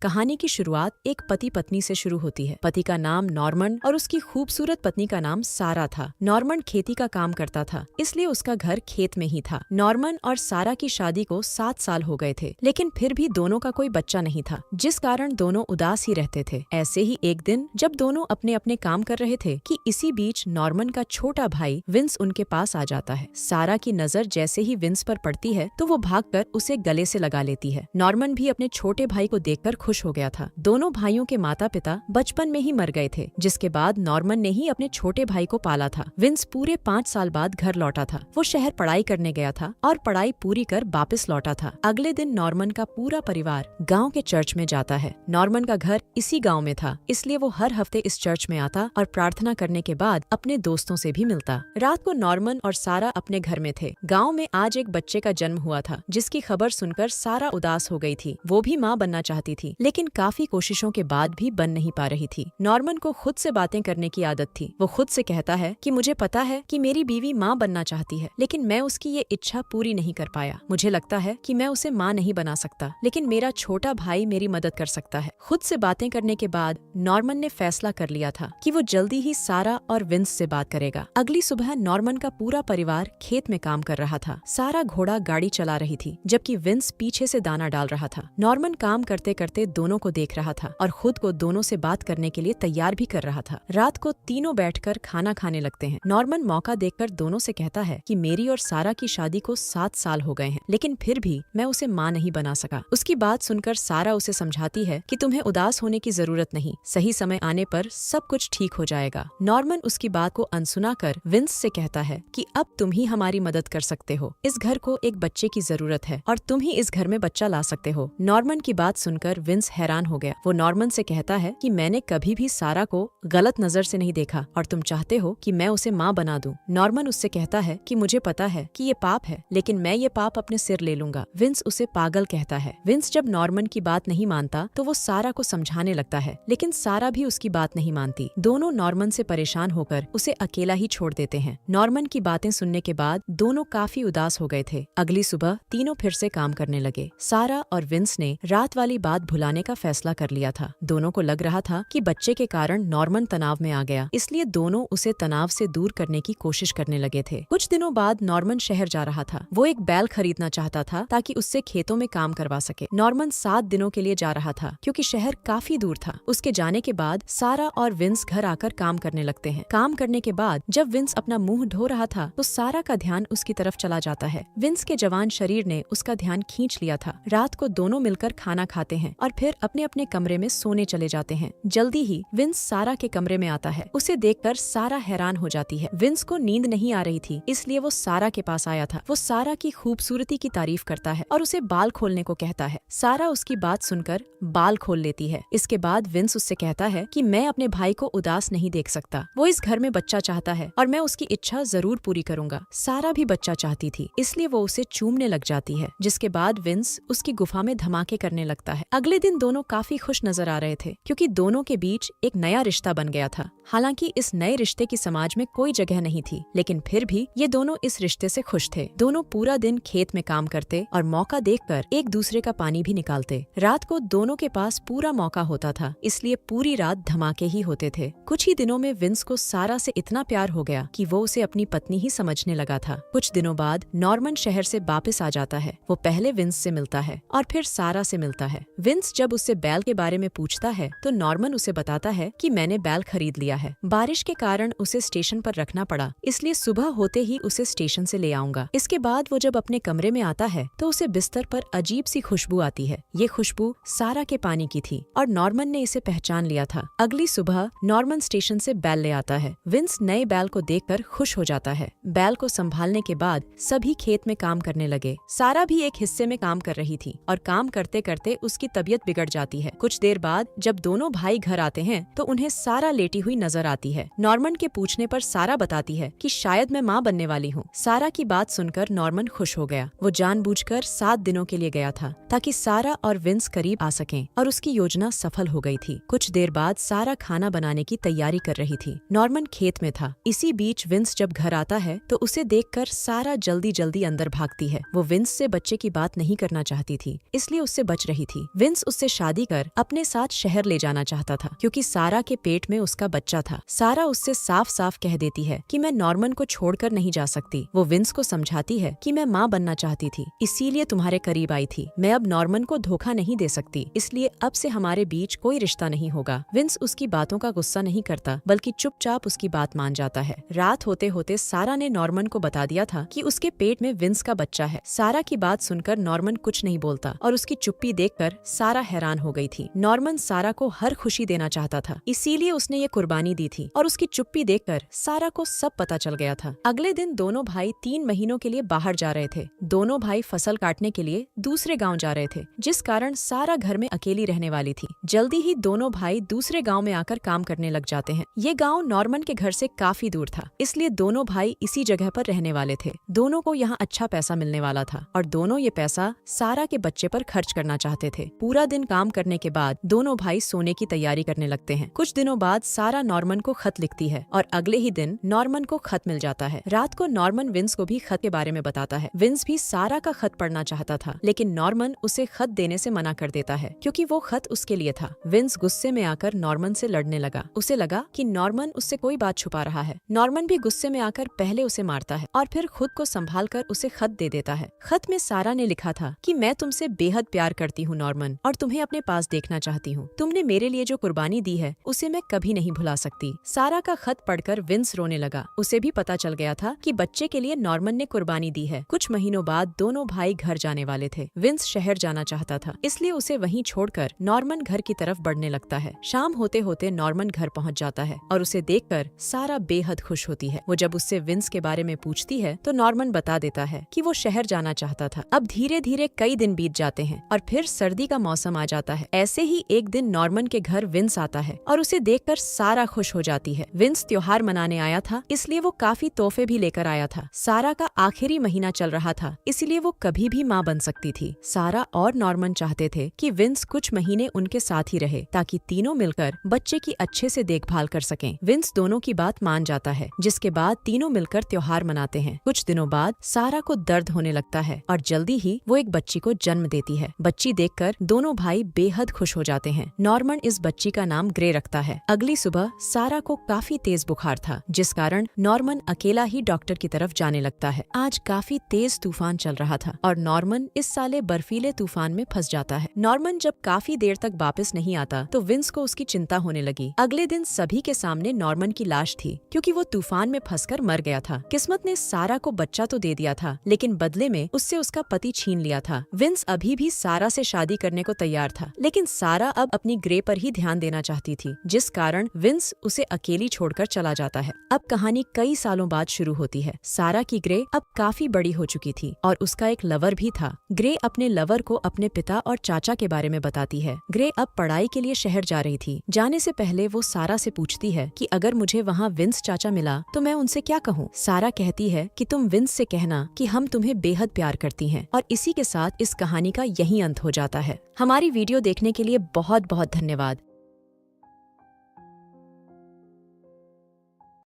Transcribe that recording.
कहानी की शुरुआत एक पति पत्नी से शुरू होती है। पति का नाम नॉर्मन और उसकी खूबसूरत पत्नी का नाम सारा था। नॉर्मन खेती का काम करता था, इसलिए उसका घर खेत में ही था। नॉर्मन और सारा की शादी को 7 साल हो गए थे, लेकिन फिर भी दोनों का कोई बच्चा नहीं था, जिस कारण दोनों उदास ही रहते थे। ऐसे ही एक दिन जब दोनों अपने अपने काम कर रहे थे कि इसी बीच नॉर्मन का छोटा भाई विंस उनके पास आ जाता है। सारा की नजर जैसे ही विंस पर पड़ती है तो वो भागकर उसे गले से लगा लेती है। नॉर्मन भी अपने छोटे भाई को देखकर खुश हो गया था। दोनों भाइयों के माता पिता बचपन में ही मर गए थे, जिसके बाद नॉर्मन ने ही अपने छोटे भाई को पाला था। विंस पूरे 5 साल बाद घर लौटा था। वो शहर पढ़ाई करने गया था और पढ़ाई पूरी कर वापस लौटा था। अगले दिन नॉर्मन का पूरा परिवार गांव के चर्च में जाता है। नॉर्मन का घर इसी गांव में था, इसलिए वो हर हफ्ते इस चर्च में आता और प्रार्थना करने के बाद अपने दोस्तों से भी मिलता। रात को नॉर्मन और सारा अपने घर में थे। गाँव में आज एक बच्चे का जन्म हुआ था, जिसकी खबर सुनकर सारा उदास हो गई थी। वो भी माँ बनना चाहती थी, लेकिन काफी कोशिशों के बाद भी बन नहीं पा रही थी। नॉर्मन को खुद से बातें करने की आदत थी। वो खुद से कहता है कि मुझे पता है कि मेरी बीवी माँ बनना चाहती है, लेकिन मैं उसकी ये इच्छा पूरी नहीं कर पाया। मुझे लगता है कि मैं उसे माँ नहीं बना सकता, लेकिन मेरा छोटा भाई मेरी मदद कर सकता है। खुद से बातें करने के बाद नॉर्मन ने फैसला कर लिया था कि वो जल्दी ही सारा और विंस से बात करेगा। अगली सुबह नॉर्मन का पूरा परिवार खेत में काम कर रहा था। सारा घोड़ा गाड़ी चला रही थी, जबकि विंस पीछे से दाना डाल रहा था। नॉर्मन काम करते करते दोनों को देख रहा था और खुद को दोनों से बात करने के लिए तैयार भी कर रहा था। रात को तीनों बैठकर खाना खाने लगते हैं। नॉर्मन मौका देखकर दोनों से कहता है कि मेरी और सारा की शादी को 7 साल हो गए हैं, लेकिन फिर भी मैं उसे माँ नहीं बना सका। उसकी बात सुनकर सारा उसे समझाती है कि तुम्हें उदास होने की जरूरत नहीं, सही समय आने पर सब कुछ ठीक हो जाएगा। नॉर्मन उसकी बात को अनसुना कर विंस से कहता है कि अब तुम ही हमारी मदद कर सकते हो। इस घर को एक बच्चे की जरूरत है और तुम ही इस घर में बच्चा ला सकते हो। नॉर्मन की बात सुनकर विंस हैरान हो गया। वो नॉर्मन से कहता है कि मैंने कभी भी सारा को गलत नजर से नहीं देखा और तुम चाहते हो कि मैं उसे माँ बना दूं। नॉर्मन उससे कहता है कि मुझे पता है कि ये पाप है, लेकिन मैं ये पाप अपने सिर ले लूंगा। विंस उसे पागल कहता है। विंस जब नॉर्मन की बात नहीं मानता तो वो सारा को समझाने लगता है, लेकिन सारा भी उसकी बात नहीं मानती। दोनों नॉर्मन से परेशान होकर उसे अकेला ही छोड़ देते हैं। नॉर्मन की बातें सुनने के बाद दोनों काफी उदास हो गए थे। अगली सुबह तीनों फिर से काम करने लगे। सारा और विंस ने रात वाली बात भुलाने का फैसला कर लिया था। दोनों को लग रहा था कि बच्चे के कारण नॉर्मन तनाव में आ गया, इसलिए दोनों उसे तनाव से दूर करने की कोशिश करने लगे थे। कुछ दिनों बाद नॉर्मन शहर जा रहा था। वो एक बैल खरीदना चाहता था ताकि उससे खेतों में काम करवा सके। नॉर्मन 7 दिनों के लिए जा रहा था, क्योंकि शहर काफी दूर था। उसके जाने के बाद सारा और विंस घर आकर काम करने लगते हैं। काम करने के बाद जब विंस अपना मुंह धो रहा था तो सारा का ध्यान उसकी तरफ चला जाता है। विंस के जवान शरीर ने उसका ध्यान खींच लिया था। रात को दोनों मिलकर खाना खाते हैं और फिर अपने अपने कमरे में सोने चले जाते हैं। जल्दी ही विंस सारा के कमरे में आता है। उसे देखकर सारा हैरान हो जाती है। विंस को नींद नहीं आ रही थी, इसलिए वो सारा के पास आया था। वो सारा की खूबसूरती की तारीफ करता है और उसे बाल खोलने को कहता है। सारा उसकी बात सुनकर बाल खोल लेती है। इसके बाद विंस उससे कहता है कि मैं अपने भाई को उदास नहीं देख सकता। वो इस घर में बच्चा चाहता है और मैं उसकी इच्छा जरूर पूरी करूंगा। सारा भी बच्चा चाहती थी, इसलिए वो उसे चूमने लग जाती है, जिसके बाद विंस उसकी गुफा में धमाके करने लगता है। अगले दिन दोनों काफी खुश नजर आ रहे थे, क्योंकि दोनों के बीच एक नया रिश्ता बन गया था। हालांकि इस नए रिश्ते की समाज में कोई जगह नहीं थी, लेकिन फिर भी ये दोनों इस रिश्ते से खुश थे। दोनों पूरा दिन खेत में काम करते और मौका देखकर एक दूसरे का पानी भी निकालते। रात को दोनों के पास पूरा मौका होता था, इसलिए पूरी रात धमाके ही होते थे। कुछ ही दिनों में विंस को सारा से इतना प्यार हो गया कि वो उसे अपनी पत्नी ही समझने लगा था। कुछ दिनों बाद नॉर्मन शहर से वापस आ जाता है। वो पहले विंस से मिलता है और फिर सारा से मिलता है। विंस जब उससे बैल के बारे में पूछता है तो नॉर्मन उसे बताता है कि मैंने बैल खरीद लिया है। बारिश के कारण उसे स्टेशन पर रखना पड़ा, इसलिए सुबह होते ही उसे स्टेशन से ले आऊंगा। इसके बाद वो जब अपने कमरे में आता है तो उसे बिस्तर पर अजीब सी खुशबू आती है। ये खुशबू सारा के पानी की थी और नॉर्मन ने इसे पहचान लिया था। अगली सुबह नॉर्मन स्टेशन से बैल ले आता है। विंस नए बैल को देखकर खुश हो जाता है। बैल को संभालने के बाद सभी खेत में काम करने लगे। सारा भी एक हिस्से में काम कर रही थी और काम करते करते उसकी तबीयत बिगड़ जाती है। कुछ देर बाद जब दोनों भाई घर आते हैं तो उन्हें सारा लेटी हुई नजर आती है। नॉर्मन के पूछने पर सारा बताती है कि शायद मैं माँ बनने वाली हूँ। सारा की बात सुनकर नॉर्मन खुश हो गया। वो जानबूझकर 7 दिनों के लिए गया था ताकि सारा और विंस करीब आ सकें और उसकी योजना सफल हो गई थी। कुछ देर बाद सारा खाना बनाने की तैयारी कर रही थी। नॉर्मन खेत में था। इसी बीच विंस जब घर आता है तो उसे देखकर सारा जल्दी जल्दी अंदर भागती है। वो विंस से बच्चे की बात नहीं करना चाहती थी, इसलिए उससे बच रही थी। विंस उससे शादी कर अपने साथ शहर ले जाना चाहता था क्योंकि सारा के पेट में उसका बच्चा था। सारा उससे साफ साफ कह देती है कि मैं नॉर्मन को छोड़कर नहीं जा सकती। वो विंस को समझाती है कि मैं माँ बनना चाहती थी, इसीलिए तुम्हारे करीब आई थी। मैं अब नॉर्मन को धोखा नहीं दे सकती, इसलिए अब से हमारे बीच कोई रिश्ता नहीं होगा। विंस उसकी बातों का गुस्सा नहीं करता, बल्कि चुपचाप उसकी बात मान जाता है। रात होते होते सारा ने नॉर्मन को बता दिया था कि उसके पेट में विंस का बच्चा है। सारा की बात सुनकर नॉर्मन कुछ नहीं बोलता और उसकी चुप्पी देखकर सारा हैरान हो गई थी। नॉर्मन सारा को हर खुशी देना चाहता था, इसीलिए उसने ये कुर्बानी दी थी और उसकी चुप्पी देखकर सारा को सब पता चल गया था। अगले दिन दोनों भाई 3 महीनों के लिए बाहर जा रहे थे। दोनों भाई फसल काटने के लिए दूसरे गांव जा रहे थे, जिस कारण सारा घर में अकेली रहने वाली थी। जल्दी ही दोनों भाई दूसरे गांव में आकर काम करने लग जाते हैं। ये गांव नॉर्मन के घर से काफी दूर था, इसलिए दोनों भाई इसी जगह पर रहने वाले थे। दोनों को यहाँ अच्छा पैसा मिलने वाला था और दोनों ये पैसा सारा के बच्चे पर खर्च करना चाहते थे। पूरा दिन काम करने के बाद दोनों भाई सोने की तैयारी करने लगते हैं। कुछ दिनों बाद सारा नॉर्मन को खत लिखती है और अगले ही दिन नॉर्मन को खत मिल जाता है। रात को नॉर्मन विंस को भी खत के बारे में बताता है। विंस भी सारा का खत पढ़ना चाहता था, लेकिन नॉर्मन उसे खत देने से मना कर देता है क्योंकि वो खत उसके लिए था। विंस गुस्से में आकर नॉर्मन से लड़ने लगा। उसे लगा कि नॉर्मन उससे कोई बात छुपा रहा है। नॉर्मन भी गुस्से में आकर पहले उसे मारता है और फिर खुद को संभाल कर उसे खत दे देता है। खत में सारा ने लिखा था कि मैं तुमसे बेहद प्यार करती हूँ नॉर्मन, और तुम्हें अपने पास देखना चाहती हूँ। तुमने मेरे लिए जो कुर्बानी दी है उसे मैं कभी नहीं भुला सकती। सारा का खत पढ़कर विंस रोने लगा। उसे भी पता चल गया था कि बच्चे के लिए नॉर्मन ने कुर्बानी दी है। कुछ महीनों बाद दोनों भाई घर जाने वाले थे। विंस शहर जाना चाहता था, इसलिए उसे वहीं छोड़कर नॉर्मन घर की तरफ बढ़ने लगता है। शाम होते होते नॉर्मन घर पहुंच जाता है और उसे देखकर सारा बेहद खुश होती है। वो जब उससे विंस के बारे में पूछती है तो नॉर्मन बता देता है कि वो शहर जाना चाहता था। अब धीरे धीरे कई दिन बीत जाते हैं और फिर सर्दी का मौसम आ जाता है। ऐसे ही एक दिन नॉर्मन के घर विंस आता है और उसे देखकर सारा खुश हो जाती है। विंस त्योहार मनाने आया था, इसलिए वो काफी तोहफे भी लेकर आया था। सारा का आखिरी महीना चल रहा था, इसलिए वो कभी भी माँ बन सकती थी। सारा और नॉर्मन चाहते थे कि विंस कुछ महीने उनके साथ ही रहे ताकि तीनों मिलकर बच्चे की अच्छे से देखभाल कर सकें। विंस दोनों की बात मान जाता है, जिसके बाद तीनों मिलकर त्योहार मनाते हैं। कुछ दिनों बाद सारा को दर्द होने लगता है और जल्दी ही वो एक बच्ची को जन्म देती है। बच्ची देखकर दोनों भाई बेहद खुश हो जाते हैं। नॉर्मन इस बच्ची का नाम ग्रे रखता है। अगली सुबह सारा को काफी तेज बुखार था, जिस कारण नॉर्मन अकेला ही डॉक्टर की तरफ जाने लगता है। आज काफी तेज तूफान चल रहा था और नॉर्मन इस साले बर्फीले तूफान में फंस जाता है। नॉर्मन जब काफी देर तक वापस नहीं आता तो विंस को उसकी चिंता होने लगी। अगले दिन सभी के सामने नॉर्मन की लाश थी, क्योंकि वो तूफान में फंसकर मर गया था। किस्मत ने सारा को बच्चा तो दे दिया था, लेकिन बदले में उससे उसका पति छीन लिया था। विंस अभी भी सारा से शादी करने को तैयार था, लेकिन सारा अब अपनी ग्रे पर ही ध्यान देना चाहती थी, जिस कारण विंस उसे अकेली छोड़कर चला जाता है। अब कहानी कई सालों बाद शुरू होती है। सारा की ग्रे अब काफी बड़ी हो चुकी थी और उसका एक लवर भी था। ग्रे अपने लवर को अपने पिता और चाचा के बारे में बताती है। ग्रे अब पढ़ाई के लिए शहर जा रही थी। जाने से पहले वो सारा से पूछती है कि अगर मुझे वहाँ विंस चाचा मिला तो मैं उनसे क्या कहूँ। सारा कहती है कि तुम विंस से कहना कि हम तुम्हें बेहद प्यार करती हैं। और इसी के साथ इस कहानी का यही अंत हो जाता है। हमारी वीडियो देखने के लिए बहुत बहुत धन्यवाद।